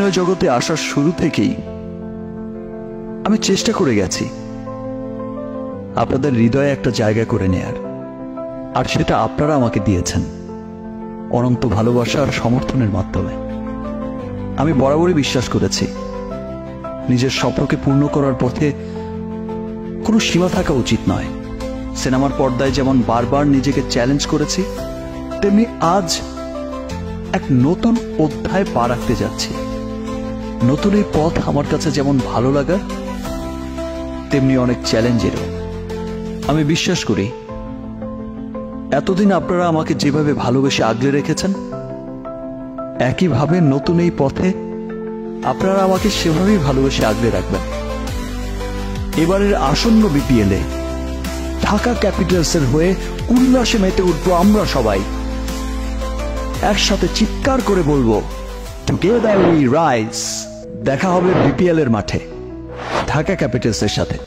অভিনয় জগতে আসার শুরু থেকেই আমি চেষ্টা করে গেছি আপনাদের হৃদয়ে একটা জায়গা করে নেয়ার, আর সেটা আপনারা আমাকে দিয়েছেন অনন্ত ভালোবাসা আর সমর্থনের মাধ্যমে। আমি বরাবরই বিশ্বাস করেছি নিজের স্বপ্নকে পূর্ণ করার পথে কোনো সীমা থাকা উচিত নয়। সিনেমার পর্দায় যেমন বারবার নিজেকে চ্যালেঞ্জ করেছি, তেমনি আজ এক নতুন অধ্যায় পা রাখতে যাচ্ছি। নতুন এই পথ আমার কাছে যেমন ভালো লাগার, তেমনি অনেক চ্যালেঞ্জেরও। আমি বিশ্বাস করি এতদিন আপনারা আমাকে যেভাবে ভালোবেসে আগলে রেখেছেন, একইভাবে নতুন এই পথে আপনারা আমাকে সেভাবেই ভালোবেসে আগলে রাখবেন। এবারের আসন্ন বিপিএলে ঢাকা ক্যাপিটালসের হয়ে উল্লাসে মেতে উঠবো আমরা সবাই। একসাথে চিৎকার করে বলবো, টুগেদার উই রাইজ। দেখা হবে বিপিএল এর মাঠে ঢাকা ক্যাপিটালসের সাথে।